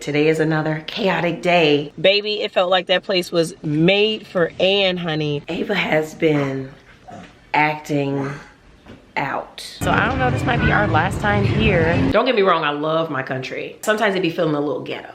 Today is another chaotic day. Baby, it felt like that place was made for Ann, honey. Ava has been acting out. So I don't know, this might be our last time here. Don't get me wrong, I love my country. Sometimes it be feeling a little ghetto.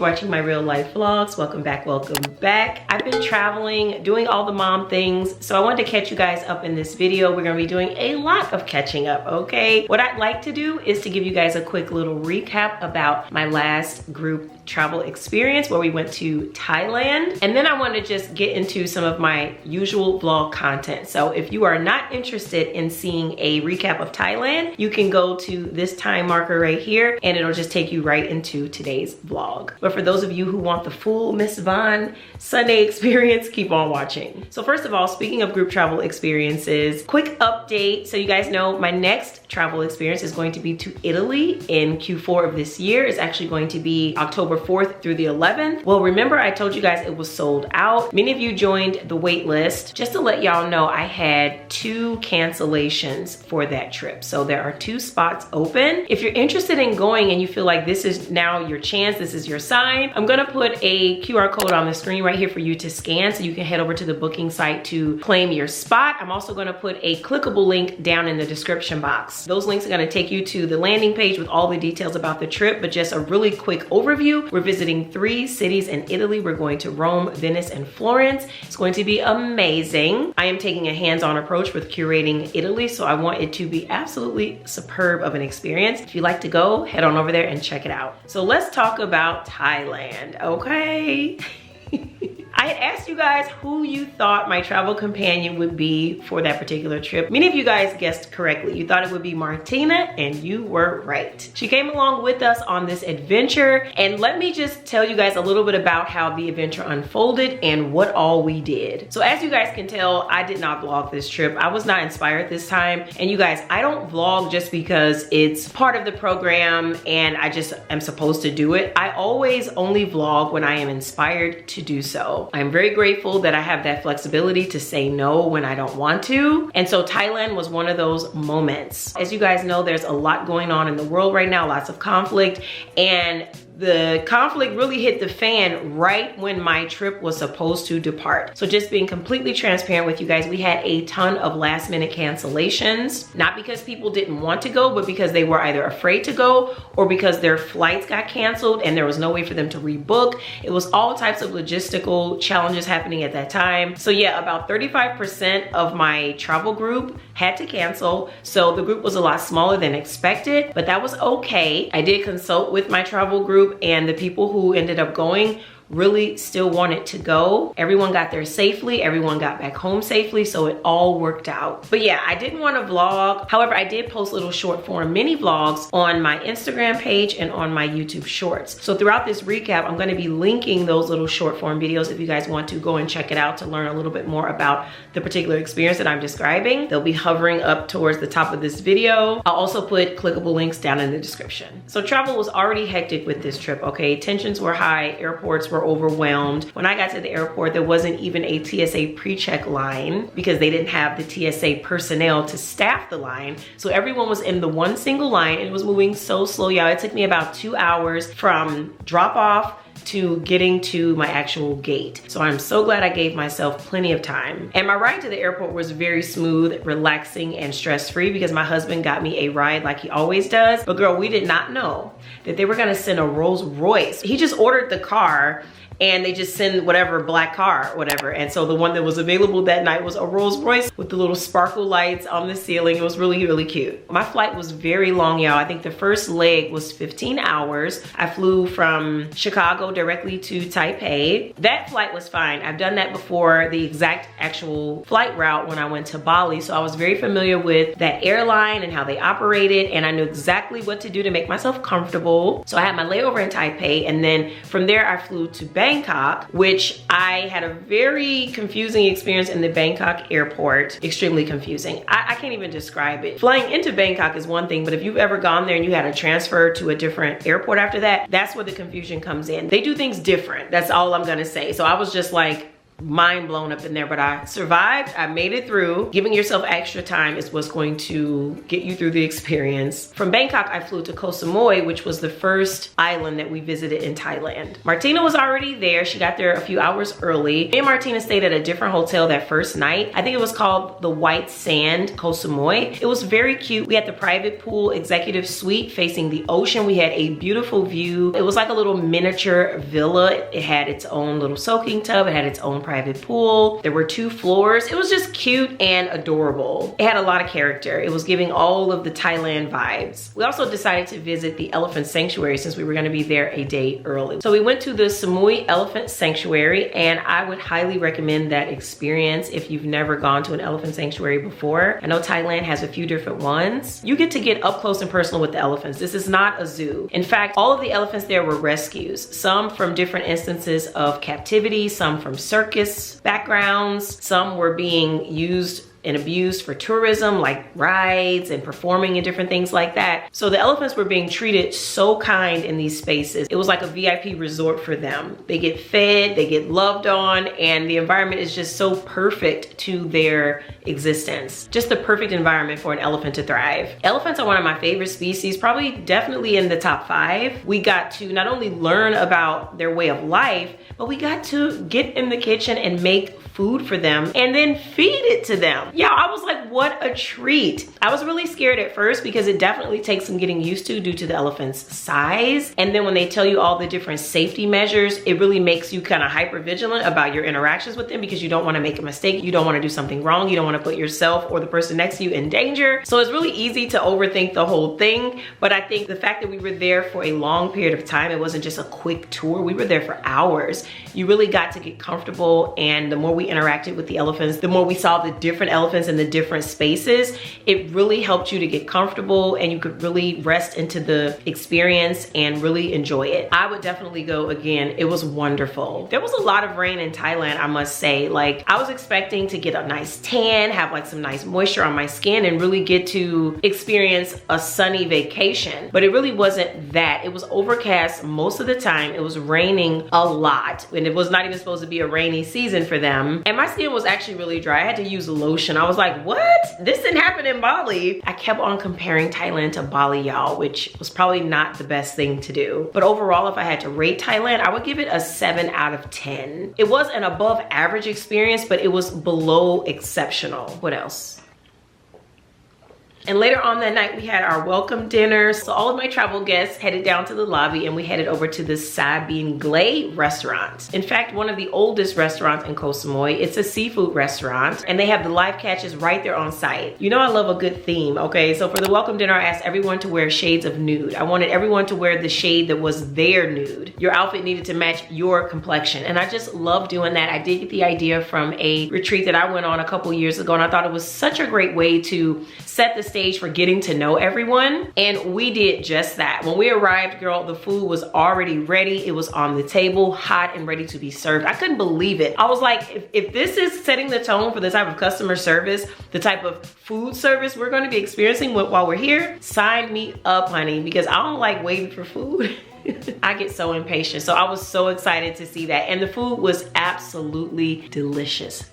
Watching my real life vlogs. Welcome back, welcome back. I've been traveling, doing all the mom things, so I wanted to catch you guys up in this video. We're gonna be doing a lot of catching up, okay? What I'd like to do is to give you guys a quick little recap about my last group travel experience where we went to Thailand, and then I want to just get into some of my usual vlog content. So if you are not interested in seeing a recap of Thailand, you can go to this time marker right here and it'll just take you right into today's vlog. But for those of you who want the full Miss Vaughn Sunday experience, keep on watching. So first of all, speaking of group travel experiences, quick update. So you guys know my next travel experience is going to be to Italy in Q4 of this year. It's actually going to be October 4th through the 11th. Well, remember I told you guys it was sold out. Many of you joined the wait list. Just to let y'all know, I had 2 cancellations for that trip. So there are 2 spots open. If you're interested in going and you feel like this is now your chance, this is your sign, I'm gonna put a QR code on the screen right here for you to scan so you can head over to the booking site to claim your spot. I'm also gonna put a clickable link down in the description box. Those links are gonna take you to the landing page with all the details about the trip, but just a really quick overview. We're visiting 3 cities in Italy. We're going to Rome, Venice, and Florence. It's going to be amazing. I am taking a hands-on approach with curating Italy, so I want it to be absolutely superb of an experience. If you like to go, head on over there and check it out. So let's talk about Thailand, okay? I had asked you guys who you thought my travel companion would be for that particular trip. Many of you guys guessed correctly. You thought it would be Martina, and you were right. She came along with us on this adventure, and let me just tell you guys a little bit about how the adventure unfolded and what all we did. So as you guys can tell, I did not vlog this trip. I was not inspired this time. And you guys, I don't vlog just because it's part of the program and I just am supposed to do it. I always only vlog when I am inspired to do so. I'm very grateful that I have that flexibility to say no when I don't want to. And so Thailand was one of those moments. As you guys know, there's a lot going on in the world right now, lots of conflict, and the conflict really hit the fan right when my trip was supposed to depart. So just being completely transparent with you guys, we had a ton of last minute cancellations, not because people didn't want to go, but because they were either afraid to go or because their flights got canceled and there was no way for them to rebook. It was all types of logistical challenges happening at that time. So yeah, about 35% of my travel group had to cancel. So the group was a lot smaller than expected, but that was okay. I did consult with my travel group, and the people who ended up going really still wanted to go. Everyone got there safely, everyone got back home safely, so it all worked out. But yeah, I didn't want to vlog. However, I did post little short form mini vlogs on my Instagram page and on my YouTube shorts. So throughout this recap, I'm going to be linking those little short form videos if you guys want to go and check it out to learn a little bit more about the particular experience that I'm describing. They'll be hovering up towards the top of this video. I'll also put clickable links down in the description. So travel was already hectic with this trip, okay? Tensions were high, airports were overwhelmed. When I got to the airport, there wasn't even a TSA pre-check line because they didn't have the TSA personnel to staff the line. So everyone was in the one single line and it was moving so slow, y'all. It took me about 2 hours from drop off to getting to my actual gate. So I'm so glad I gave myself plenty of time. And my ride to the airport was very smooth, relaxing, and stress-free because my husband got me a ride like he always does. But girl, we did not know that they were gonna send a Rolls Royce. He just ordered the car and they just send whatever black car, whatever. And so the one that was available that night was a Rolls Royce with the little sparkle lights on the ceiling. It was really, really cute. My flight was very long, y'all. I think the first leg was 15 hours. I flew from Chicago directly to Taipei. That flight was fine. I've done that before, the exact actual flight route when I went to Bali. So I was very familiar with that airline and how they operated, and I knew exactly what to do to make myself comfortable. So I had my layover in Taipei, and then from there I flew to Bangkok. Bangkok, which I had a very confusing experience in the Bangkok airport. Extremely confusing. I can't even describe it. Flying into Bangkok is one thing, but if you've ever gone there and you had to transfer to a different airport after that, that's where the confusion comes in. They do things different. That's all I'm gonna say. So I was just like, mind blown up in there, but I survived. I made it through. Giving yourself extra time is what's going to get you through the experience. From Bangkok, I flew to Koh Samui, which was the first island that we visited in Thailand. Martina was already there. She got there a few hours early. Me and Martina stayed at a different hotel that first night. I think it was called the White Sand Koh Samui. It was very cute. We had the private pool executive suite facing the ocean. We had a beautiful view. It was like a little miniature villa. It had its own little soaking tub. It had its own private pool. There were 2 floors. It was just cute and adorable. It had a lot of character. It was giving all of the Thailand vibes. We also decided to visit the elephant sanctuary since we were going to be there a day early. So we went to the Samui Elephant Sanctuary, and I would highly recommend that experience if you've never gone to an elephant sanctuary before. I know Thailand has a few different ones. You get to get up close and personal with the elephants. This is not a zoo. In fact, all of the elephants there were rescues. Some from different instances of captivity, some from circus backgrounds. Some were being used and abused for tourism, like rides and performing and different things like that. So the elephants were being treated so kind in these spaces. It was like a VIP resort for them. They get fed, they get loved on, and the environment is just so perfect to their existence. Just the perfect environment for an elephant to thrive. Elephants are one of my favorite species, probably definitely in the top 5. We got to not only learn about their way of life, but we got to get in the kitchen and make food for them and then feed it to them. Yeah, I was like, what a treat. I was really scared at first because it definitely takes some getting used to due to the elephant's size. And then when they tell you all the different safety measures, it really makes you kind of hyper vigilant about your interactions with them because you don't want to make a mistake. You don't want to do something wrong. You don't want to put yourself or the person next to you in danger. So it's really easy to overthink the whole thing. But I think the fact that we were there for a long period of time, it wasn't just a quick tour. We were there for hours. You really got to get comfortable, and the more we interacted with the elephants, the more we saw the different elephants in the different spaces, it really helped you to get comfortable and you could really rest into the experience and really enjoy it. I would definitely go again. It was wonderful. There was a lot of rain in Thailand, I must say. Like, I was expecting to get a nice tan, have like some nice moisture on my skin, and really get to experience a sunny vacation. But it really wasn't that. It was overcast most of the time. It was raining a lot, and it was not even supposed to be a rainy season for them. And my skin was actually really dry. I had to use lotion. I was like, what? This didn't happen in Bali. I kept on comparing Thailand to Bali, y'all, which was probably not the best thing to do. But overall, if I had to rate Thailand, I would give it a 7 out of 10. It was an above average experience, but it was below exceptional. What else? And later on that night, we had our welcome dinner. So all of my travel guests headed down to the lobby and we headed over to the Sabine Glay restaurant. In fact, one of the oldest restaurants in Koh Samui. It's a seafood restaurant and they have the live catches right there on site. You know I love a good theme, okay? So for the welcome dinner, I asked everyone to wear shades of nude. I wanted everyone to wear the shade that was their nude. Your outfit needed to match your complexion. And I just love doing that. I did get the idea from a retreat that I went on a couple years ago, and I thought it was such a great way to set the stage for getting to know everyone. And we did just that. When we arrived, girl, the food was already ready. It was on the table, hot and ready to be served. I couldn't believe it. I was like, if this is setting the tone for the type of customer service, the type of food service we're going to be experiencing while we're here, sign me up, honey, because I don't like waiting for food. I get so impatient. So I was so excited to see that. And the food was absolutely delicious.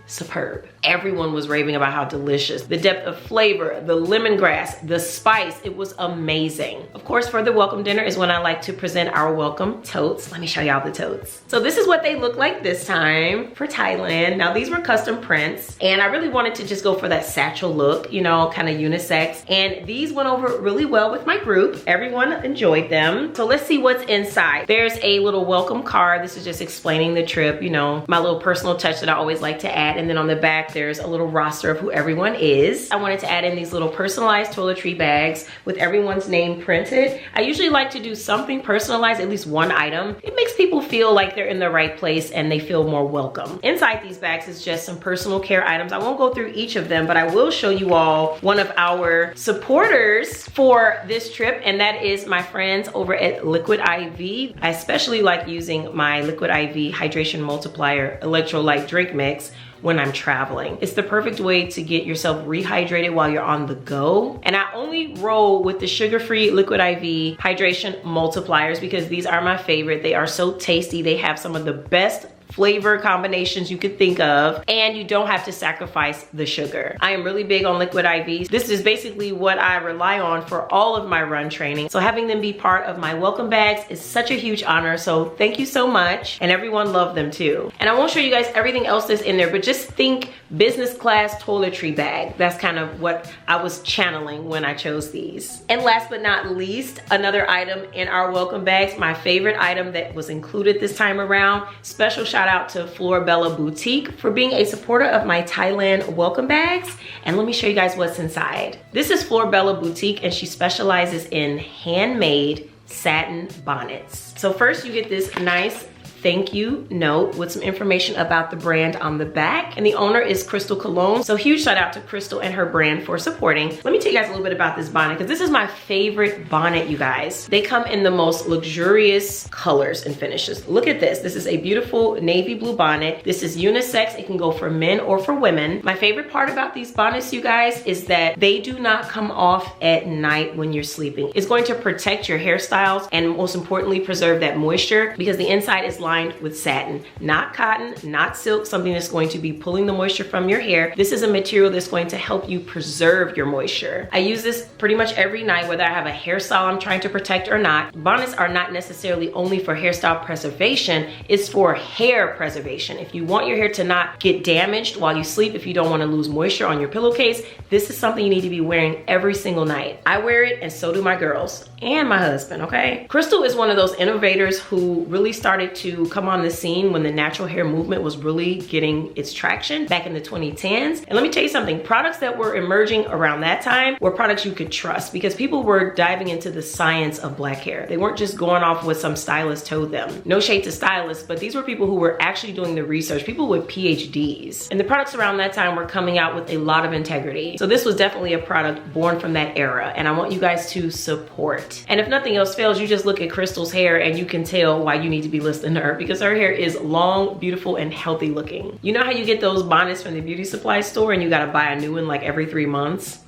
Superb. Everyone was raving about how delicious. The depth of flavor, the lemongrass, the spice, it was amazing. Of course, for the welcome dinner is when I like to present our welcome totes. Let me show y'all the totes. So this is what they look like this time for Thailand. Now these were custom prints and I really wanted to just go for that satchel look, you know, kind of unisex. And these went over really well with my group. Everyone enjoyed them. So let's see what's inside. There's a little welcome card. This is just explaining the trip, you know, my little personal touch that I always like to add. And then on the back, back, there's a little roster of who everyone is. I wanted to add in these little personalized toiletry bags with everyone's name printed. I usually like to do something personalized, at least one item. It makes people feel like they're in the right place and they feel more welcome. Inside these bags is just some personal care items. I won't go through each of them, but I will show you all one of our supporters for this trip, and that is my friends over at Liquid IV. I especially like using my Liquid IV Hydration Multiplier Electrolyte Drink Mix when I'm traveling. It's the perfect way to get yourself rehydrated while you're on the go. And I only roll with the sugar-free Liquid IV Hydration Multipliers because these are my favorite. They are so tasty. They have some of the best flavor combinations you could think of, and you don't have to sacrifice the sugar. I am really big on Liquid IVs. This is basically what I rely on for all of my run training. So having them be part of my welcome bags is such a huge honor. So thank you so much. And everyone loved them too. And I won't show you guys everything else that's in there, but just think business class toiletry bag. That's kind of what I was channeling when I chose these. And last but not least, another item in our welcome bags, my favorite item that was included this time around. Special shout out to Florbella Boutique for being a supporter of my Thailand welcome bags. And let me show you guys what's inside. This is Florbella Boutique, and she specializes in handmade satin bonnets. So first you get this nice thank you note with some information about the brand on the back, and the owner is Crystal Cologne. So huge shout out to Crystal and her brand for supporting. Let me tell you guys a little bit about this bonnet, because this is my favorite bonnet, you guys. They come in the most luxurious colors and finishes. Look at this. This is a beautiful navy blue bonnet. This is unisex. It can go for men or for women. My favorite part about these bonnets, you guys, is that they do not come off at night when you're sleeping. It's going to protect your hairstyles and most importantly preserve that moisture, because the inside is lined with satin, not cotton, not silk, something that's going to be pulling the moisture from your hair. This is a material that's going to help you preserve your moisture. I use this pretty much every night, whether I have a hairstyle I'm trying to protect or not. Bonnets are not necessarily only for hairstyle preservation, it's for hair preservation. If you want your hair to not get damaged while you sleep, if you don't want to lose moisture on your pillowcase, this is something you need to be wearing every single night. I wear it, and so do my girls and my husband, okay? Crystal is one of those innovators who really started to come on the scene when the natural hair movement was really getting its traction back in the 2010s. And let me tell you something, products that were emerging around that time were products you could trust, because people were diving into the science of black hair. They weren't just going off what some stylist told them. No shade to stylists, but these were people who were actually doing the research, people with PhDs. And the products around that time were coming out with a lot of integrity. So this was definitely a product born from that era, and I want you guys to support. And if nothing else fails, you just look at Crystal's hair and you can tell why you need to be listening to her, because her hair is long, beautiful, and healthy looking. You know how you get those bonnets from the beauty supply store and you gotta buy a new one like every 3 months?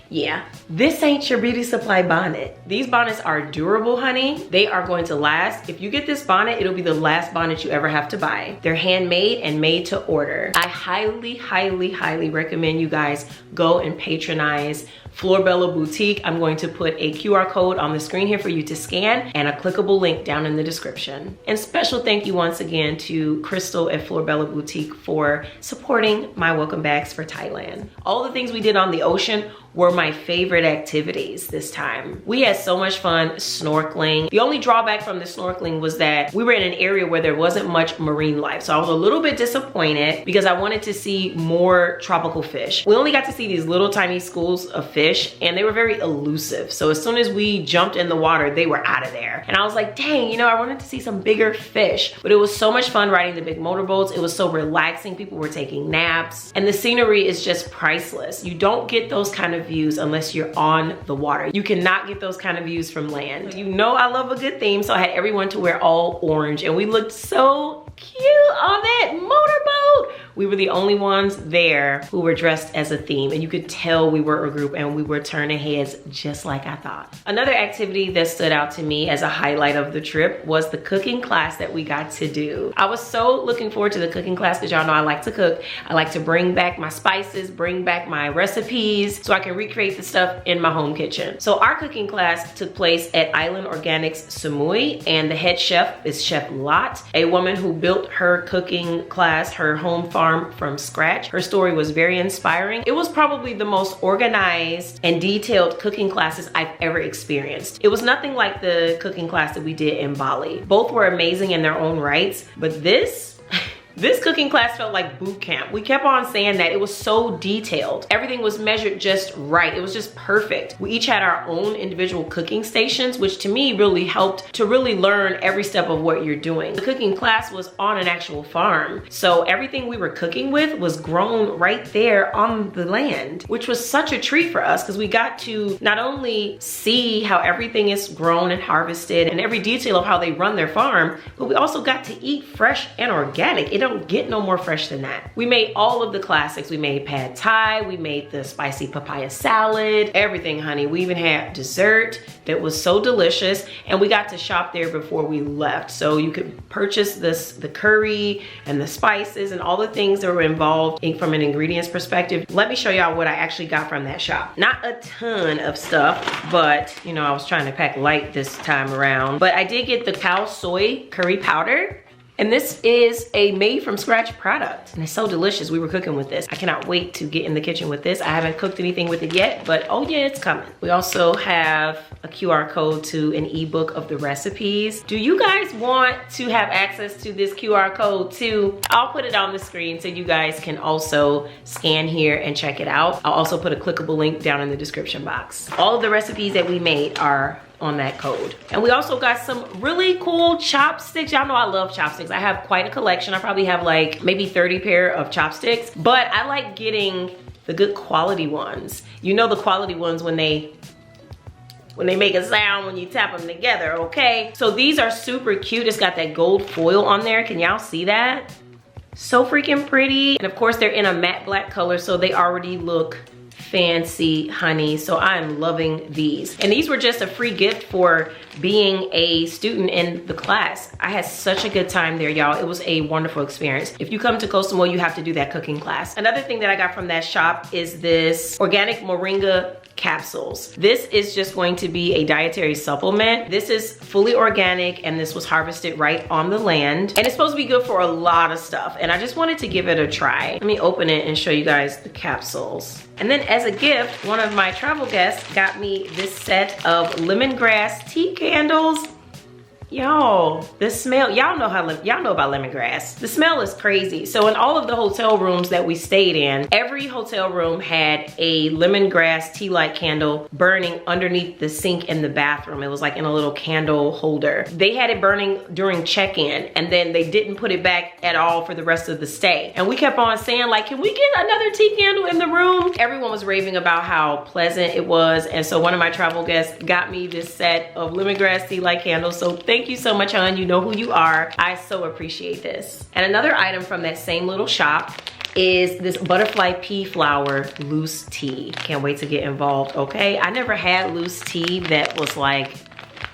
Yeah, this ain't your beauty supply bonnet. These bonnets are durable, honey. They are going to last. If you get this bonnet, it'll be the last bonnet you ever have to buy. They're handmade and made to order. I highly, highly, highly recommend you guys go and patronize Florbella Boutique. I'm going to put a QR code on the screen here for you to scan, and a clickable link down in the description. And special thank you once again to Crystal at Florbella Boutique for supporting my welcome bags for Thailand. All the things we did on the ocean were my favorite activities this time. We had so much fun snorkeling. The only drawback from the snorkeling was that we were in an area where there wasn't much marine life. So I was a little bit disappointed because I wanted to see more tropical fish. We only got to see these little tiny schools of fish, and they were very elusive. So as soon as we jumped in the water, they were out of there. And I was like, dang, you know, I wanted to see some bigger fish. But it was so much fun riding the big motorboats. It was so relaxing. People were taking naps, and the scenery is just priceless. You don't get those kind of views unless you're on the water. You cannot get those kind of views from land. You know I love a good theme, so I had everyone to wear all orange, and we looked so cute on that motorboat. We were the only ones there who were dressed as a theme, and you could tell we were a group, and we were turning heads just like I thought. Another activity that stood out to me as a highlight of the trip was the cooking class that we got to do. I was so looking forward to the cooking class because y'all know I like to cook. I like to bring back my spices, bring back my recipes so I can recreate the stuff in my home kitchen. So our cooking class took place at Island Organics Samui, and the head chef is Chef Lot, a woman who built her cooking class, her home farm, from scratch. Her story was very inspiring. It was probably the most organized and detailed cooking classes I've ever experienced. It was nothing like the cooking class that we did in Bali. Both were amazing in their own rights, but this This cooking class felt like boot camp. We kept on saying that. It was so detailed. Everything was measured just right. It was just perfect. We each had our own individual cooking stations, which to me really helped to really learn every step of what you're doing. The cooking class was on an actual farm. So everything we were cooking with was grown right there on the land, which was such a treat for us because we got to not only see how everything is grown and harvested and every detail of how they run their farm, but we also got to eat fresh and organic. It don't get no more fresh than that. We made all of the classics. We made pad thai, we made the spicy papaya salad, everything, honey. We even had dessert that was so delicious, and we got to shop there before we left. So you could purchase the curry and the spices and all the things that were involved from an ingredients perspective. Let me show y'all what I actually got from that shop. Not a ton of stuff, but you know, I was trying to pack light this time around. But I did get the cow soy curry powder. And this is a made from scratch product. And it's so delicious. We were cooking with this. I cannot wait to get in the kitchen with this. I haven't cooked anything with it yet, but oh yeah, it's coming. We also have a QR code to an ebook of the recipes. Do you guys want to have access to this QR code too? I'll put it on the screen so you guys can also scan here and check it out. I'll also put a clickable link down in the description box. All of the recipes that we made are on that code. And we also got some really cool chopsticks. Y'all know I love chopsticks. I have quite a collection. I probably have like maybe 30 pair of chopsticks, but I like getting the good quality ones. You know, the quality ones when they make a sound when you tap them together, okay? So these are super cute. It's got that gold foil on there. Can y'all see that? So freaking pretty. And of course they're in a matte black color, so they already look fancy, honey. So I'm loving these. And these were just a free gift for being a student in the class. I had such a good time there, y'all. It was a wonderful experience. If you come to Costa Mall, you have to do that cooking class. Another thing that I got from that shop is this organic moringa capsules. This is just going to be a dietary supplement. This is fully organic and this was harvested right on the land. And it's supposed to be good for a lot of stuff. And I just wanted to give it a try. Let me open it and show you guys the capsules. And then as a gift, one of my travel guests got me this set of lemongrass tea candles. Y'all, the smell, y'all know about lemongrass. The smell is crazy. So in all of the hotel rooms that we stayed in, every hotel room had a lemongrass tea light candle burning underneath the sink in the bathroom. It was like in a little candle holder. They had it burning during check-in and then they didn't put it back at all for the rest of the stay. And we kept on saying like, can we get another tea candle in the room? Everyone was raving about how pleasant it was. And so one of my travel guests got me this set of lemongrass tea light candles. So thank you so much, hon. You know who you are. I so appreciate this. And another item from that same little shop is this butterfly pea flower loose tea. Can't wait to get involved, okay? I never had loose tea that was like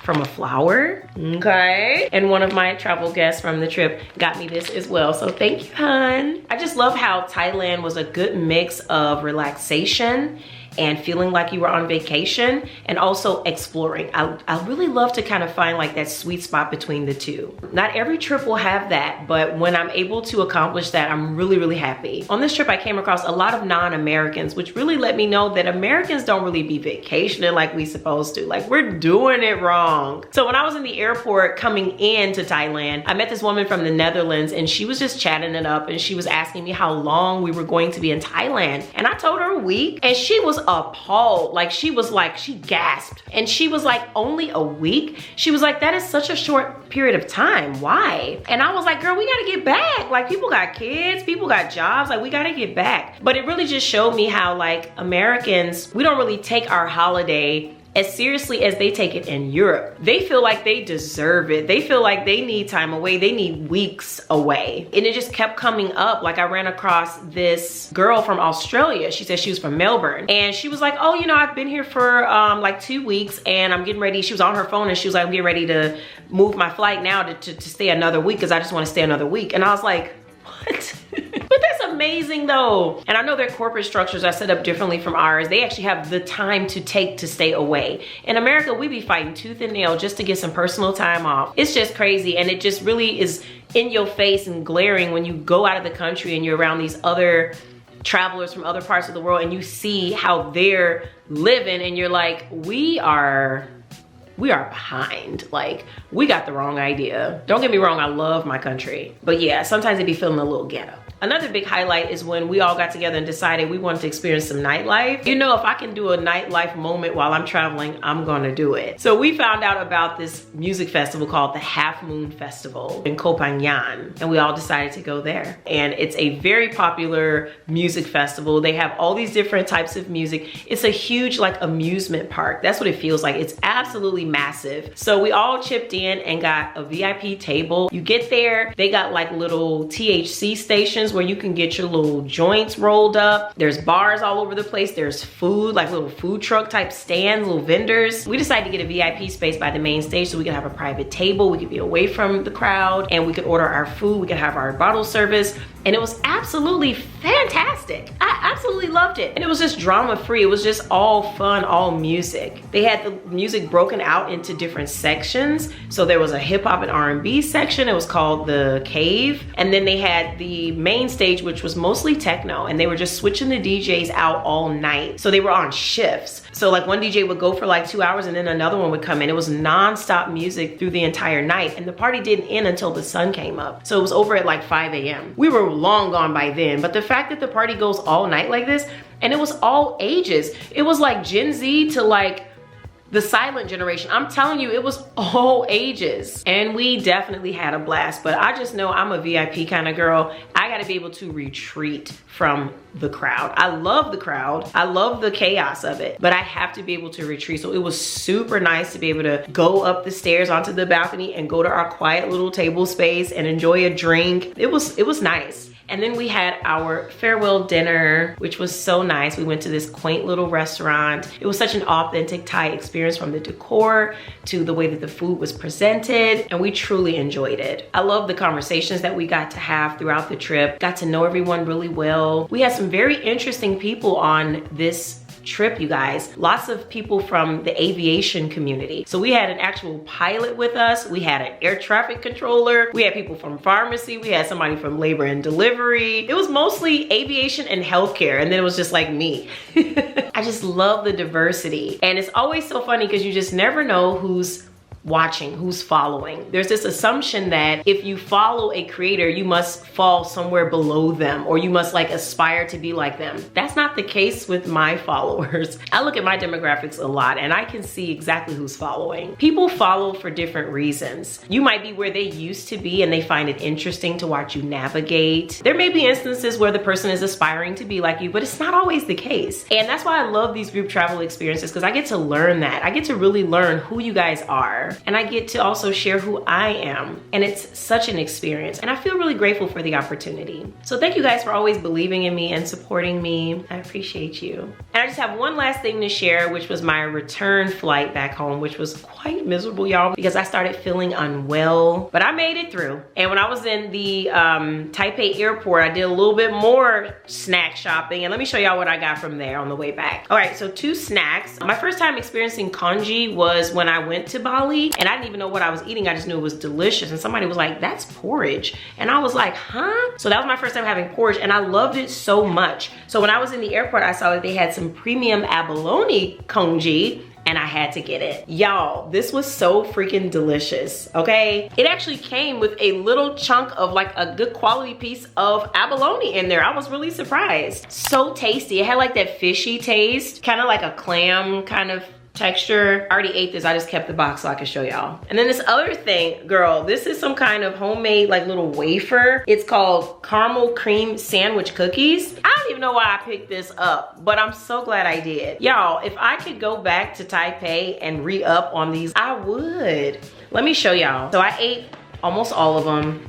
from a flower, okay? And one of my travel guests from the trip got me this as well. So thank you, hon. I just love how Thailand was a good mix of relaxation and feeling like you were on vacation and also exploring. I really love to kind of find like that sweet spot between the two. Not every trip will have that, but when I'm able to accomplish that, I'm really, really happy. On this trip, I came across a lot of non-Americans, which really let me know that Americans don't really be vacationing like we supposed to. Like we're doing it wrong. So when I was in the airport coming into Thailand, I met this woman from the Netherlands and she was just chatting it up and she was asking me how long we were going to be in Thailand. And I told her a week and she was appalled. Like she gasped and she was like, only a week? She was like, that is such a short period of time. Why? And I was like, girl, we gotta get back. Like people got kids, people got jobs, like we gotta get back. But it really just showed me how like Americans, we don't really take our holiday as seriously as they take it in Europe. They feel like they deserve it. They feel like they need time away. They need weeks away. And it just kept coming up. Like I ran across this girl from Australia. She said she was from Melbourne. And she was like, oh, you know, I've been here for like 2 weeks and I'm getting ready. She was on her phone and she was like, I'm getting ready to move my flight now to stay another week because I just want to stay another week. And I was like, what? But that's amazing though. And I know their corporate structures are set up differently from ours. They actually have the time to take to stay away. In America, we be fighting tooth and nail just to get some personal time off. It's just crazy. And it just really is in your face and glaring when you go out of the country and you're around these other travelers from other parts of the world and you see how they're living and you're like, we are we are behind. Like, we got the wrong idea. Don't get me wrong, I love my country. But yeah, sometimes it be feeling a little ghetto. Another big highlight is when we all got together and decided we wanted to experience some nightlife. You know, if I can do a nightlife moment while I'm traveling, I'm gonna do it. So we found out about this music festival called the Half Moon Festival in Koh Phangan, and we all decided to go there. And it's a very popular music festival. They have all these different types of music. It's a huge like amusement park. That's what it feels like. It's absolutely massive. So we all chipped in and got a VIP table. You get there, they got like little THC stations where you can get your little joints rolled up. There's bars all over the place. There's food, like little food truck type stands, little vendors. We decided to get a VIP space by the main stage so we could have a private table. We could be away from the crowd and we could order our food. We could have our bottle service. And it was absolutely fantastic. I absolutely loved it. And it was just drama free. It was just all fun, all music. They had the music broken out into different sections. So there was a hip hop and R&B section. It was called The Cave. And then they had the main stage, which was mostly techno. And they were just switching the DJs out all night. So they were on shifts. So like one DJ would go for like 2 hours and then another one would come in. It was non-stop music through the entire night. And the party didn't end until the sun came up. So it was over at like 5 a.m. We were long gone by then, but the fact that the party goes all night like this, and it was all ages. It was like Gen Z to like the silent generation. I'm telling you, it was all ages. And we definitely had a blast, but I just know I'm a VIP kind of girl. I gotta be able to retreat from the crowd. I love the crowd. I love the chaos of it, but I have to be able to retreat. So it was super nice to be able to go up the stairs onto the balcony and go to our quiet little table space and enjoy a drink. It was nice. And then we had our farewell dinner, which was so nice. We went to this quaint little restaurant. It was such an authentic Thai experience, from the decor to the way that the food was presented, and we truly enjoyed it. I love the conversations that we got to have throughout the trip. Got to know everyone really well. We had some very interesting people on this trip, you guys. Lots of people from the aviation community. So we had an actual pilot with us. We had an air traffic controller. We had people from pharmacy. We had somebody from labor and delivery. It was mostly aviation and healthcare. And then it was just like me. I just love the diversity. And it's always so funny because you just never know who's watching, who's following. There's this assumption that if you follow a creator, you must fall somewhere below them, or you must like aspire to be like them. That's not the case with my followers. I look at my demographics a lot and I can see exactly who's following. People follow for different reasons. You might be where they used to be and they find it interesting to watch you navigate. There may be instances where the person is aspiring to be like you, but it's not always the case. And that's why I love these group travel experiences, because I get to learn that. I get to really learn who you guys are. And I get to also share who I am. And it's such an experience. And I feel really grateful for the opportunity. So thank you guys for always believing in me and supporting me. I appreciate you. And I just have one last thing to share, which was my return flight back home, which was quite miserable, y'all, because I started feeling unwell, but I made it through. And when I was in the Taipei airport, I did a little bit more snack shopping. And let me show y'all what I got from there on the way back. All right, so 2 snacks. My first time experiencing congee was when I went to Bali. And I didn't even know what I was eating. I just knew it was delicious. And somebody was like, that's porridge. And I was like, huh? So that was my first time having porridge and I loved it so much. So when I was in the airport, I saw that they had some premium abalone congee and I had to get it. Y'all, this was so freaking delicious, okay? It actually came with a little chunk of like a good quality piece of abalone in there. I was really surprised. So tasty. It had like that fishy taste, kind of like a clam kind of texture. I already ate this. I just kept the box so I could show y'all. And then this other thing, girl, this is some kind of homemade like little wafer. It's called caramel cream sandwich cookies. I don't even know why I picked this up, but I'm so glad I did. Y'all, if I could go back to Taipei and re-up on these, I would. Let me show y'all. So I ate almost all of them,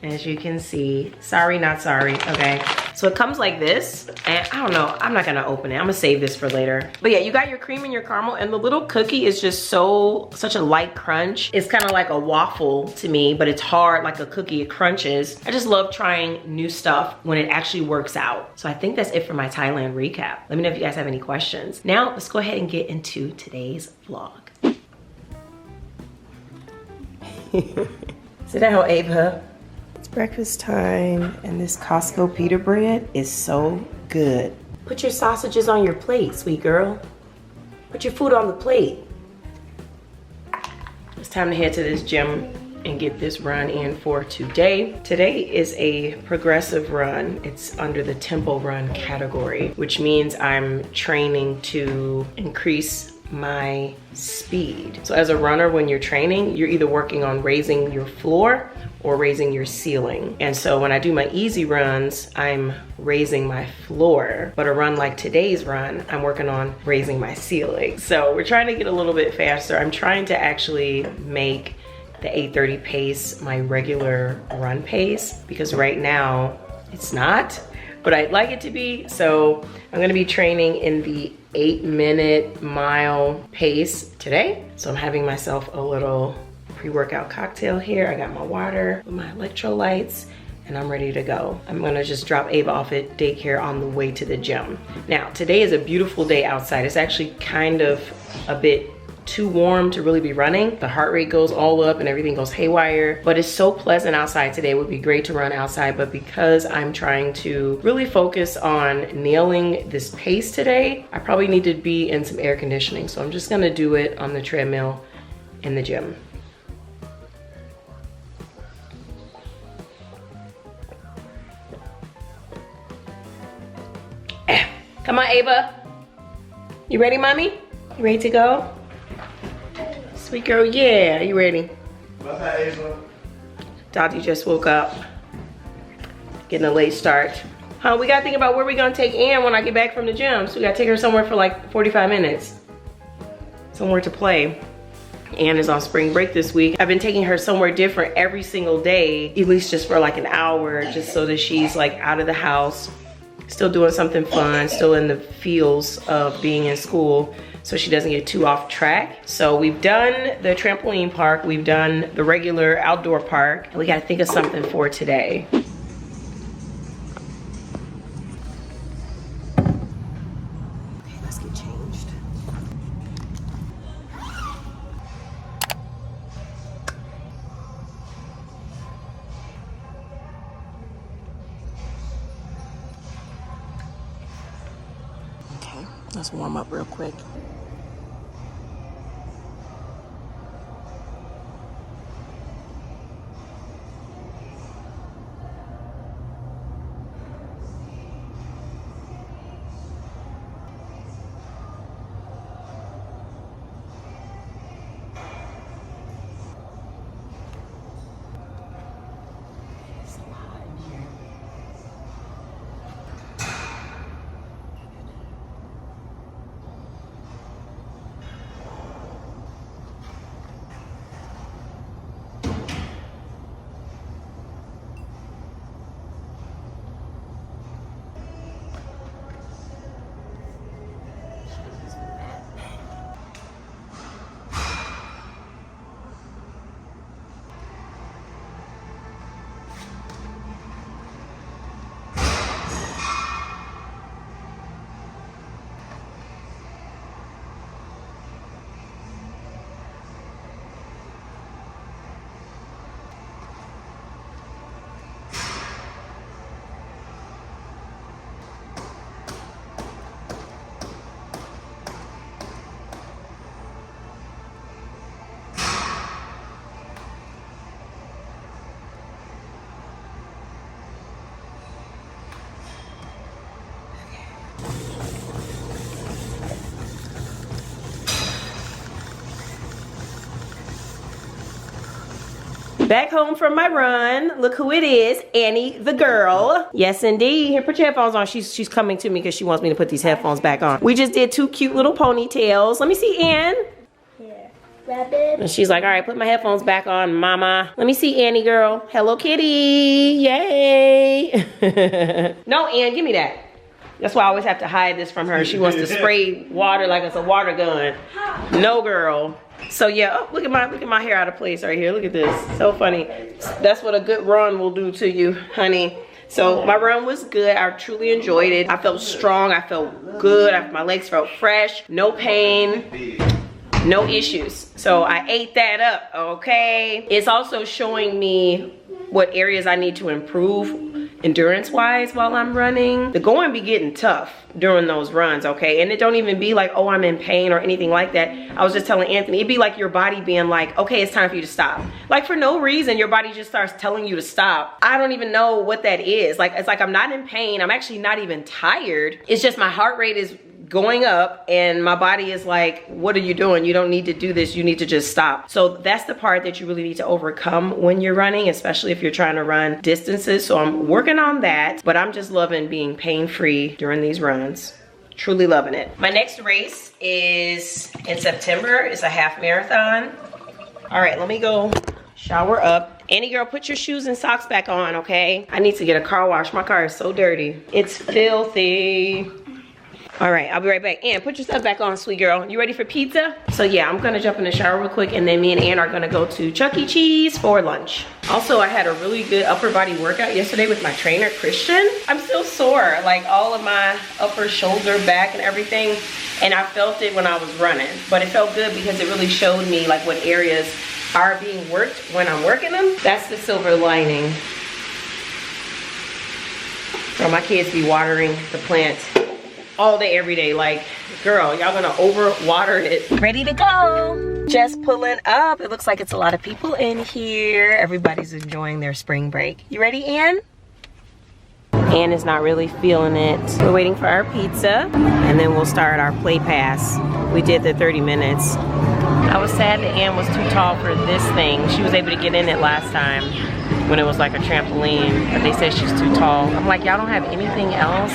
as you can see. Sorry, not sorry, okay? So it comes like this, and I don't know, I'm not gonna open it. I'm gonna save this for later. But yeah, you got your cream and your caramel, and the little cookie is just such a light crunch. It's kind of like a waffle to me, but it's hard like a cookie, it crunches. I just love trying new stuff when it actually works out. So I think that's it for my Thailand recap. Let me know if you guys have any questions. Now, let's go ahead and get into today's vlog. Sit down, Ava. It's breakfast time, and this Costco pita bread is so good. Put your sausages on your plate, sweet girl. Put your food on the plate. It's time to head to this gym and get this run in for today. Today is a progressive run. It's under the tempo run category, which means I'm training to increase my speed. So as a runner, when you're training, you're either working on raising your floor or raising your ceiling. And so when I do my easy runs, I'm raising my floor. But a run like today's run, I'm working on raising my ceiling. So we're trying to get a little bit faster. I'm trying to actually make the 8:30 pace my regular run pace, because right now it's not, but I'd like it to be. So I'm gonna be training in the 8-minute mile pace today. So I'm having myself a little pre-workout cocktail here. I got my water with my electrolytes and I'm ready to go. I'm gonna just drop Ava off at daycare on the way to the gym. Now, today is a beautiful day outside. It's actually kind of a bit too warm to really be running. The heart rate goes all up and everything goes haywire, but it's so pleasant outside today. It would be great to run outside, but because I'm trying to really focus on nailing this pace today, I probably need to be in some air conditioning. So I'm just gonna do it on the treadmill in the gym. Come on, Ava. You ready, mommy? You ready to go? Sweet girl, yeah, you ready? Dottie just woke up. Getting a late start. Huh, we gotta think about where we're gonna take Ann when I get back from the gym. So we gotta take her somewhere for like 45 minutes. Somewhere to play. Ann is on spring break this week. I've been taking her somewhere different every single day, at least just for like an hour, just so that she's like out of the house, still doing something fun, still in the feels of being in school, so she doesn't get too off track. So we've done the trampoline park, we've done the regular outdoor park, and we gotta think of something for today. Okay, let's get changed. Okay, let's warm up real quick. Back home from my run. Look who it is, Annie the girl. Yes, indeed. Here, put your headphones on. She's coming to me because she wants me to put these headphones back on. We just did 2 cute little ponytails. Let me see Ann. Here, rabbit. And she's like, all right, put my headphones back on, mama. Let me see Annie girl. Hello, kitty. Yay. No, Ann, give me that. That's why I always have to hide this from her. She wants to spray water like it's a water gun. No, girl. So yeah, oh, look at my hair out of place right here. Look at this, so funny. That's what a good run will do to you, honey. So my run was good. I truly enjoyed it. I felt strong. I felt good. My legs felt fresh. No pain. No issues. So I ate that up, okay? It's also showing me what areas I need to improve endurance wise while I'm running. The going be getting tough during those runs, okay? And it don't even be like, oh, I'm in pain or anything like that. I was just telling Anthony, it'd be like your body being like, okay, it's time for you to stop. Like for no reason, your body just starts telling you to stop. I don't even know what that is. Like, it's like I'm not in pain. I'm actually not even tired. It's just my heart rate is going up and my body is like, what are you doing? You don't need to do this. You need to just stop. So that's the part that you really need to overcome when you're running, especially if you're trying to run distances. So I'm working on that, but I'm just loving being pain-free during these runs. Truly loving it. My next race is in September. It's a half marathon. All right, let me go shower up. Annie girl, put your shoes and socks back on, okay? I need to get a car wash. My car is so dirty. It's filthy. All right, I'll be right back. Ann, put your stuff back on, sweet girl. You ready for pizza? So yeah, I'm gonna jump in the shower real quick and then me and Ann are gonna go to Chuck E. Cheese for lunch. Also, I had a really good upper body workout yesterday with my trainer, Christian. I'm still sore, like all of my upper shoulder, back and everything. And I felt it when I was running, but it felt good because it really showed me like what areas are being worked when I'm working them. That's the silver lining. So my kids be watering the plants all day, every day. Like, girl, y'all gonna overwater it. Ready to go. Just pulling up. It looks like it's a lot of people in here. Everybody's enjoying their spring break. You ready, Ann? Ann is not really feeling it. We're waiting for our pizza and then we'll start our play pass. We did the 30 minutes. I was sad that Ann was too tall for this thing. She was able to get in it last time when it was like a trampoline, but they said she's too tall. I'm like, y'all don't have anything else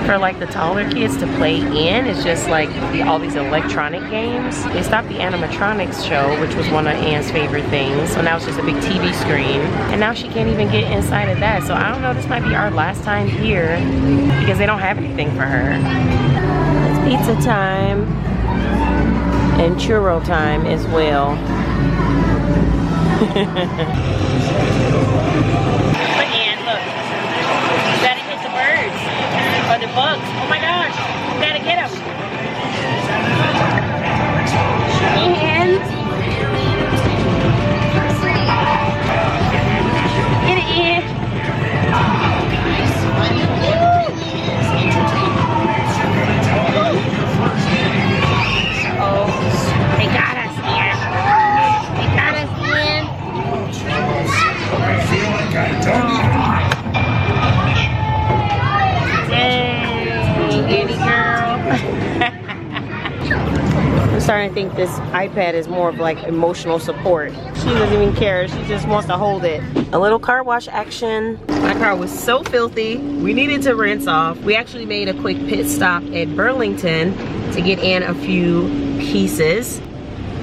for like the taller kids to play in? It's just like all these electronic games. They stopped the animatronics show, which was one of Ann's favorite things. So now it's just a big TV screen. And now she can't even get inside of that. So I don't know, this might be our last time here because they don't have anything for her. It's pizza time and churro time as well. But Ann, look. You gotta hit the birds. Or the bugs. Oh my gosh. You gotta get them. And get it in. Oh, they got us in. They got us in. I feel like I don't. I'm starting to think this iPad is more of like emotional support. She doesn't even care. She just wants to hold it. A little car wash action. My car was so filthy. We needed to rinse off. We actually made a quick pit stop at Burlington to get in a few pieces.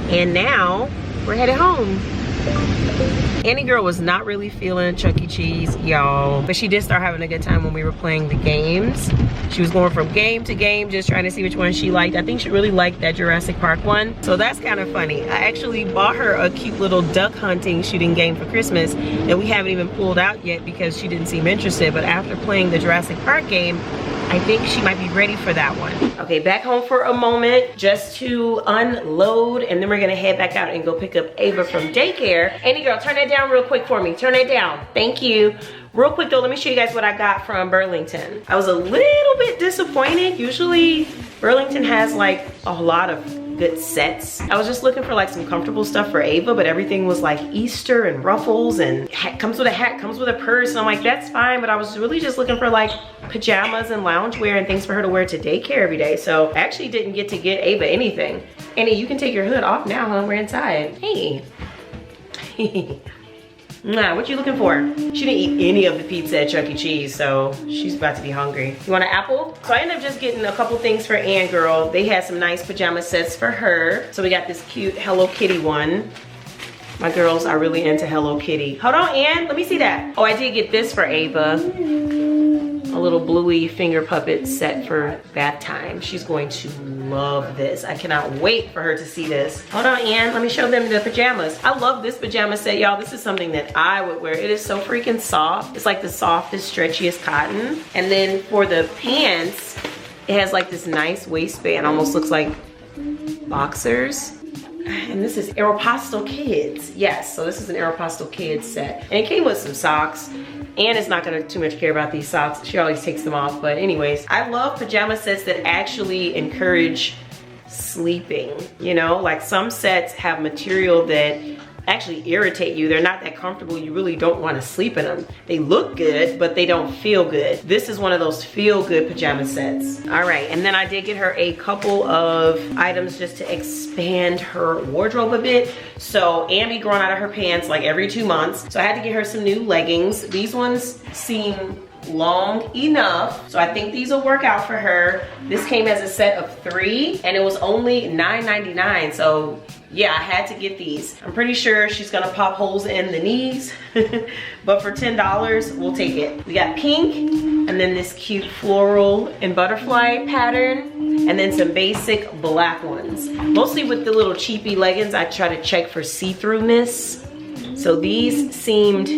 And now we're headed home. Annie girl was not really feeling Chuck E. Cheese, y'all. But she did start having a good time when we were playing the games. She was going from game to game, just trying to see which one she liked. I think she really liked that Jurassic Park one. So that's kind of funny. I actually bought her a cute little duck hunting shooting game for Christmas that we haven't even pulled out yet because she didn't seem interested. But after playing the Jurassic Park game, I think she might be ready for that one. Okay, back home for a moment just to unload, and then we're gonna head back out and go pick up Ava from daycare. Annie girl, turn that down real quick for me. Turn it down. Thank you. Real quick though, let me show you guys what I got from Burlington. I was a little bit disappointed. Usually Burlington has like a lot of good sets. I was just looking for like some comfortable stuff for Ava, but everything was like Easter and ruffles and comes with a hat, comes with a purse. And I'm like, that's fine, but I was really just looking for like pajamas and loungewear and things for her to wear to daycare every day. So I actually didn't get to get Ava anything. Annie, you can take your hood off now, huh? We're inside. Hey. Nah, what you looking for? She didn't eat any of the pizza at Chuck E. Cheese, so she's about to be hungry. You want an apple? So I ended up just getting a couple things for Ann girl. They had some nice pajama sets for her. So we got this cute Hello Kitty one. My girls are really into Hello Kitty. Hold on, Ann, let me see that. Oh, I did get this for Ava. A little bluey finger puppet set for bath time. She's going to love this. I cannot wait for her to see this. Hold on, Ann, let me show them the pajamas. I love this pajama set, y'all. This is something that I would wear. It is so freaking soft. It's like the softest, stretchiest cotton. And then for the pants, it has like this nice waistband. Almost looks like boxers. And this is Aeropostale Kids. Yes, so this is an Aeropostale Kids set. And it came with some socks. Anne is not gonna too much care about these socks. She always takes them off, but anyways. I love pajama sets that actually encourage sleeping. You know, like some sets have material that actually irritate you. They're not that comfortable. You really don't want to sleep in them. They look good, but they don't feel good. This is one of those feel good pajama sets. All right, and then I did get her a couple of items just to expand her wardrobe a bit. So Anne be growing out of her pants like every 2 months. So I had to get her some new leggings. These ones seem long enough, so I think these will work out for her. This came as a set of 3 and it was only $9.99, so yeah, I had to get these. I'm pretty sure she's gonna pop holes in the knees, but for $10, we'll take it. We got pink, and then this cute floral and butterfly pattern, and then some basic black ones. Mostly with the little cheapy leggings, I try to check for see-throughness. So these seemed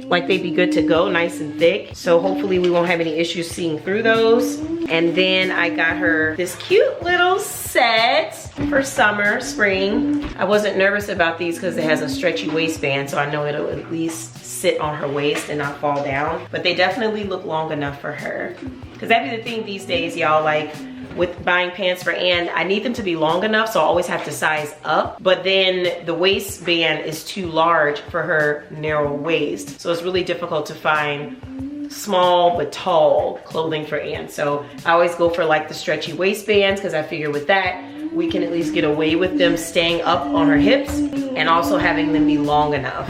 like they'd be good to go, nice and thick. So hopefully we won't have any issues seeing through those. And then I got her this cute little set for summer, spring. I wasn't nervous about these because it has a stretchy waistband, so I know it'll at least sit on her waist and not fall down. But they definitely look long enough for her. Because that'd be the thing these days, y'all, like with buying pants for Anne, I need them to be long enough, so I always have to size up. But then the waistband is too large for her narrow waist. So it's really difficult to find small but tall clothing for Anne. So I always go for like the stretchy waistbands because I figure with that, we can at least get away with them staying up on her hips and also having them be long enough.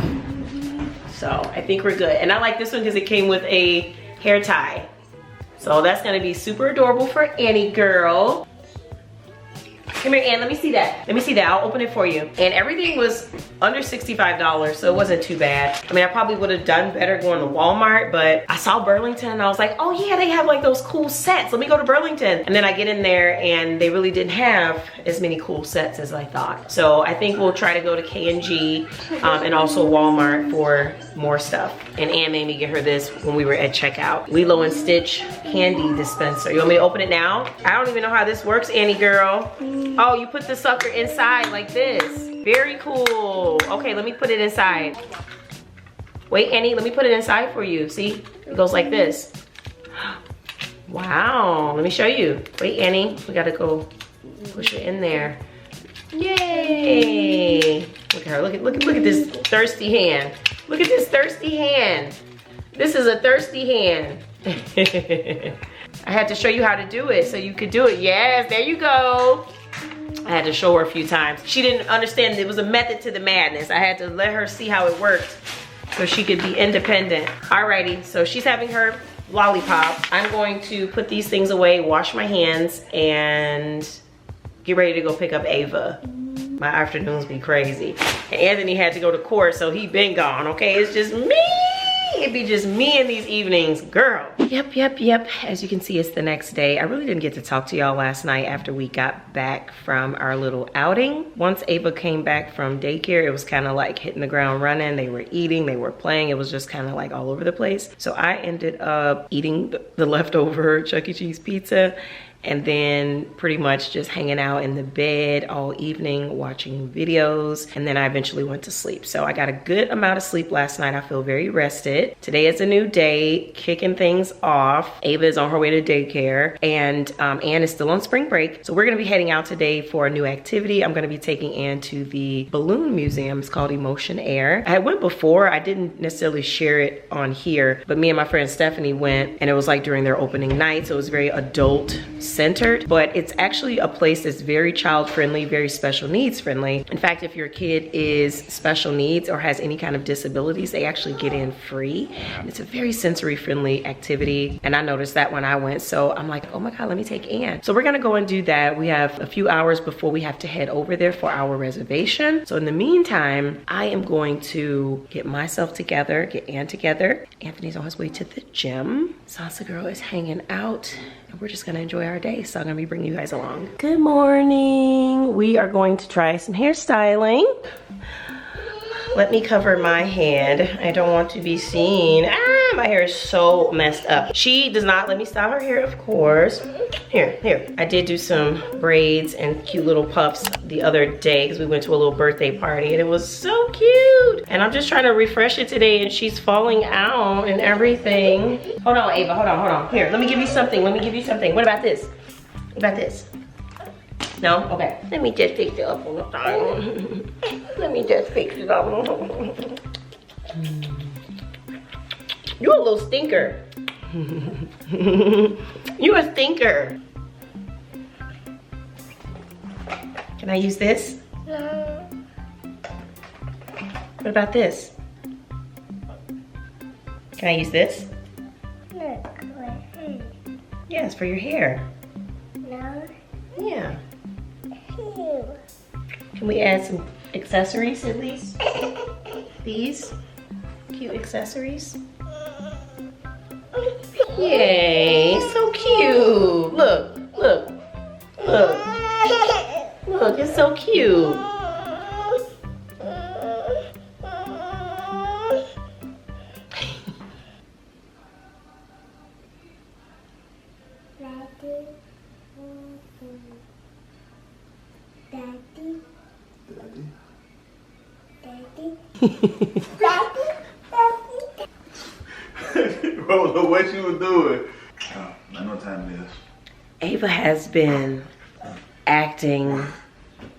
So I think we're good. And I like this one because it came with a hair tie. So that's gonna be super adorable for Annie girl. Come here, Anne, let me see that. Let me see that, I'll open it for you. And everything was under $65, so it wasn't too bad. I mean, I probably would have done better going to Walmart, but I saw Burlington and I was like, oh yeah, they have like those cool sets. Let me go to Burlington. And then I get in there and they really didn't have as many cool sets as I thought. So I think we'll try to go to K&G and also Walmart for more stuff. And Anne made me get her this when we were at checkout. Lilo and Stitch candy dispenser. You want me to open it now? I don't even know how this works, Annie girl. Oh, you put the sucker inside like this. Very cool. Okay, let me put it inside. Wait, Annie, let me put it inside for you. See, it goes like this. Wow, let me show you. Wait, Annie, we gotta go push it in there. Yay! Look at her, look at this thirsty hand. Look at this thirsty hand. This is a thirsty hand. I had to show you how to do it so you could do it. Yes, there you go. I had to show her a few times. She didn't understand there was a method to the madness. I had to let her see how it worked so she could be independent. Alrighty, so she's having her lollipop. I'm going to put these things away, wash my hands, and get ready to go pick up Ava. My afternoons be crazy. And Anthony had to go to court, so he been gone, okay? It's just me. It'd be just me in these evenings, girl. Yep. As you can see, it's the next day. I really didn't get to talk to y'all last night after we got back from our little outing. Once Ava came back from daycare, it was kind of like hitting the ground running. They were eating, they were playing. It was just kind of like all over the place. So I ended up eating the leftover Chuck E. Cheese pizza and then pretty much just hanging out in the bed all evening, watching videos, and then I eventually went to sleep. So I got a good amount of sleep last night. I feel very rested. Today is a new day, kicking things off. Ava is on her way to daycare, and Anne is still on spring break. So we're gonna be heading out today for a new activity. I'm gonna be taking Anne to the balloon museum. It's called Emotion Air. I went before, I didn't necessarily share it on here, but me and my friend Stephanie went, and it was like during their opening night, so it was very adult centered, but it's actually a place that's very child friendly, very special needs friendly. In fact, if your kid is special needs or has any kind of disabilities, they actually get in free. And it's a very sensory friendly activity. And I noticed that when I went, so I'm like, oh my God, let me take Anne. So we're gonna go and do that. We have a few hours before we have to head over there for our reservation. So in the meantime, I am going to get myself together, get Anne together. Anthony's on his way to the gym. Salsa girl is hanging out. We're just gonna enjoy our day, so I'm gonna be bringing you guys along. Good morning. We are going to try some hairstyling. Let me cover my head. I don't want to be seen. Ah, My hair is so messed up. She does not let me style her hair, of course. Here. I did do some braids and cute little puffs the other day because we went to a little birthday party and it was so cute. And I'm just trying to refresh it today and she's falling out and everything. Hold on, Ava, hold on. Here, let me give you something. What about this? What about this? No? Okay. Let me just fix it up on the time. Let me just fix it up. You a little stinker. You a stinker. Can I use this? No. What about this? Can I use this? Look, my hand. Yeah, it's for your hair. No. Yeah. Here. Can we add some accessories at least? These cute accessories. Yay, so cute. Look. Look, it's so cute. Bro, what you was doing? Oh, I know what time it is. Ava has been acting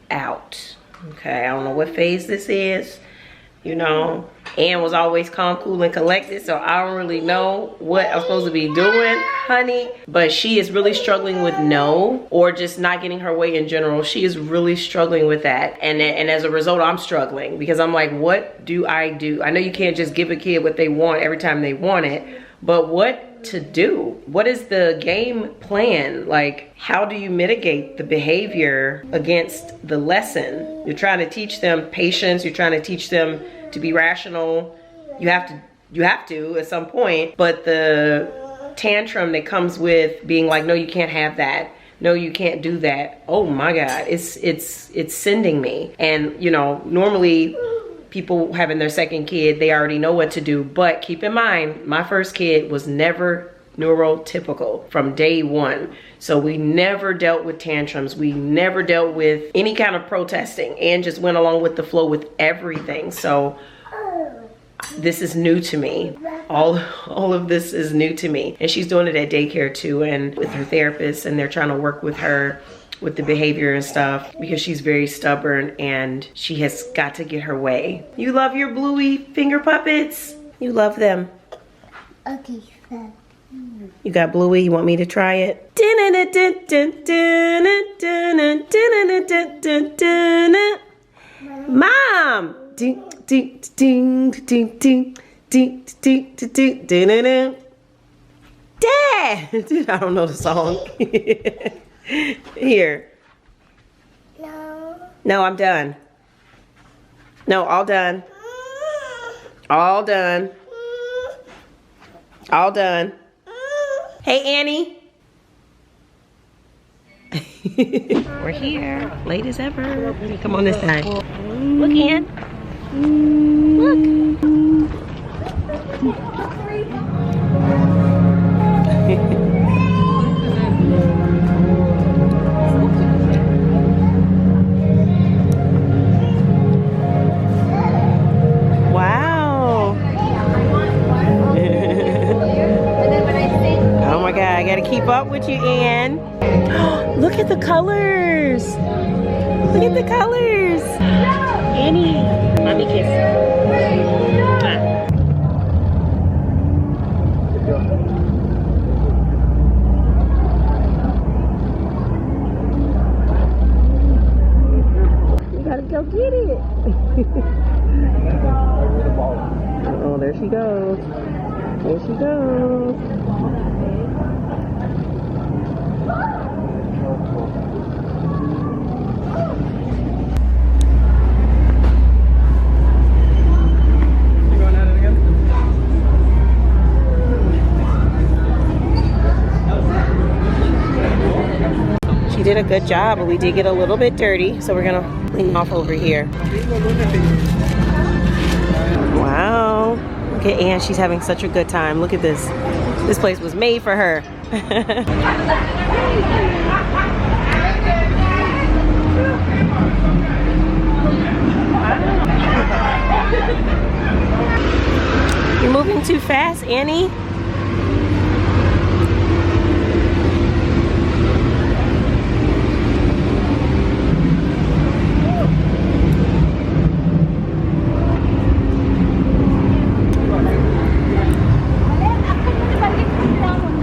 out. Okay, I don't know what phase this is. You know, Ann was always calm, cool, and collected, so I don't really know what I'm supposed to be doing, honey. But she is really struggling with no, or just not getting her way in general. She is really struggling with that. And as a result, I'm struggling because I'm like, what do? I know you can't just give a kid what they want every time they want it, but what to do? What is the game plan? Like, how do you mitigate the behavior against the lesson? You're trying to teach them patience. You're trying to teach them to be rational. You have to at some point, but the tantrum that comes with being like, no, you can't have that. No, you can't do that. Oh my God, it's sending me. And you know, normally people having their second kid, they already know what to do. But keep in mind, my first kid was never neurotypical from day one. So we never dealt with tantrums. We never dealt with any kind of protesting and just went along with the flow with everything. So this is new to me. All of this is new to me. And she's doing it at daycare too, and with her therapist, and they're trying to work with her with the behavior and stuff because she's very stubborn and she has got to get her way. You love your bluey finger puppets? You love them? Okay, so. You got bluey, you want me to try it? Mom! Dad! Dude, I don't know the song. Here. No. No, I'm done. No, all done. All done. All done. Hey, Annie. We're here, late as ever. Come on this side. Look, Ann. Look. Wow. Oh my God, I gotta keep up with you, Ann. Look at the colors. Look at the colors. Annie, mommy kiss. You gotta go get it. Oh, there she goes. There she goes. Did a good job, but we did get a little bit dirty, so we're gonna clean off over here. Wow, look Look at Ann, she's having such a good time. Look at this. This place was made for her. You're moving too fast, Annie.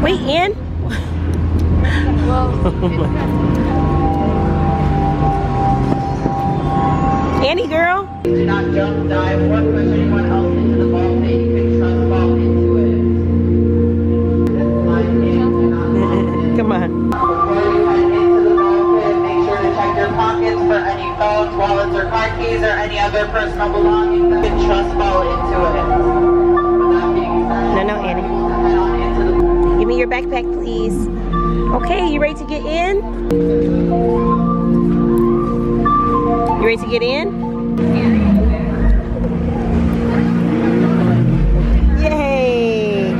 Wait, Ann. Annie girl. Do not jump, dive, or push anyone else into the ball pit. You can trust fall into it. Come on. Before you head into the ball pit, make sure to check your pockets for any phones, wallets, or car keys, or any other personal belongings that can trust fall into it. With that being said, No, Annie. head on into the Give me your backpack, please. Okay, you ready to get in? You ready to get in? Yay!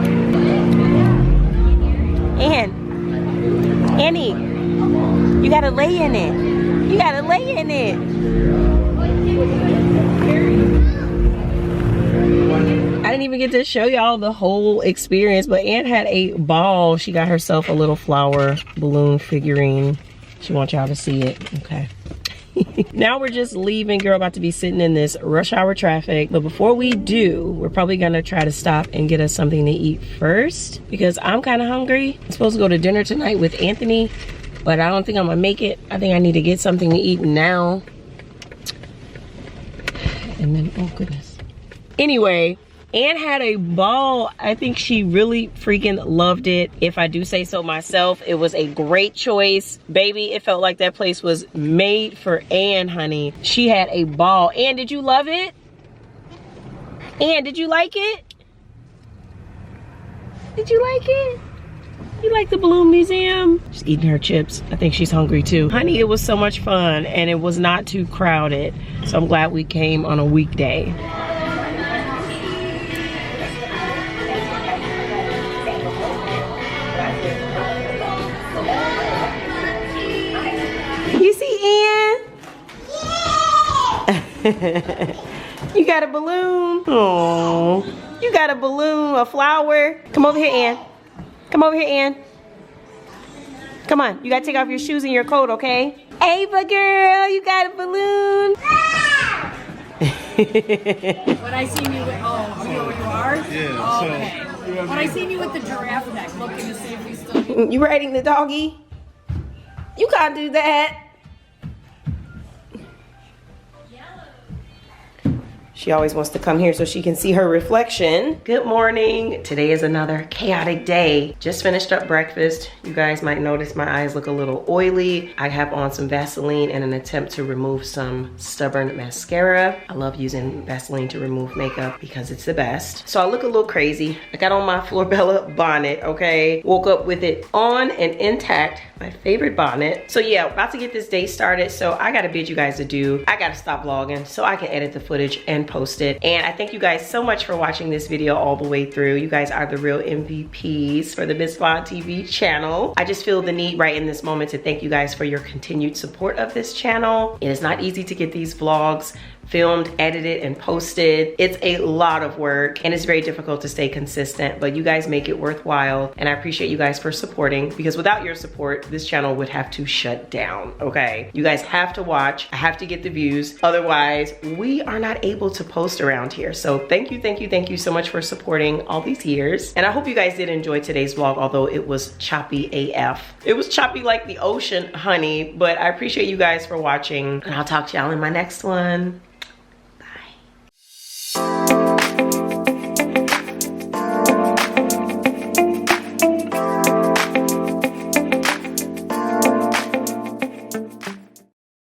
Annie, you gotta lay in it. You gotta lay in it. I didn't even get to show y'all the whole experience, but Ann had a ball. She got herself a little flower balloon figurine. She wants y'all to see it. Okay. Now we're just leaving, girl, about to be sitting in this rush hour traffic. But before we do, we're probably gonna try to stop and get us something to eat first because I'm kind of hungry. I'm supposed to go to dinner tonight with Anthony, but I don't think I'm gonna make it. I think I need to get something to eat now. And then, oh goodness. Anyway, Ann had a ball. I think she really freaking loved it. If I do say so myself, it was a great choice. Baby, it felt like that place was made for Ann, honey. She had a ball. Ann, did you love it? Ann, did you like it? Did you like it? You like the balloon museum? She's eating her chips. I think she's hungry too. Honey, it was so much fun and it was not too crowded. So I'm glad we came on a weekday. You see Ann? Yeah. You got a balloon? Oh, you got a balloon, a flower. Come over here, Ann. Come over here, Ann. Come on, you gotta take off your shoes and your coat, okay? Ava girl, you got a balloon. When I seen you with, oh, you know where you are? Yeah, oh, okay. When I seen you with the giraffe neck, looking to see if we still... You riding the doggy? You can't do that. She always wants to come here so she can see her reflection. Good morning. Today is another chaotic day. Just finished up breakfast. You guys might notice my eyes look a little oily. I have on some Vaseline in an attempt to remove some stubborn mascara. I love using Vaseline to remove makeup because it's the best. So I look a little crazy. I got on my Florbella bonnet, okay? Woke up with it on and intact. My favorite bonnet. So yeah, about to get this day started. So I gotta bid you guys adieu. I gotta stop vlogging so I can edit the footage and post it. And I thank you guys so much for watching this video all the way through. You guys are the real MVPs for the MsVaughnTV channel. I just feel the need right in this moment to thank you guys for your continued support of this channel. It is not easy to get these vlogs filmed, edited, and posted. It's a lot of work and it's very difficult to stay consistent, but you guys make it worthwhile and I appreciate you guys for supporting because without your support, this channel would have to shut down, okay? You guys have to watch, I have to get the views, otherwise we are not able to post around here. So thank you so much for supporting all these years. And I hope you guys did enjoy today's vlog, although it was choppy AF. It was choppy like the ocean, honey, but I appreciate you guys for watching and I'll talk to y'all in my next one.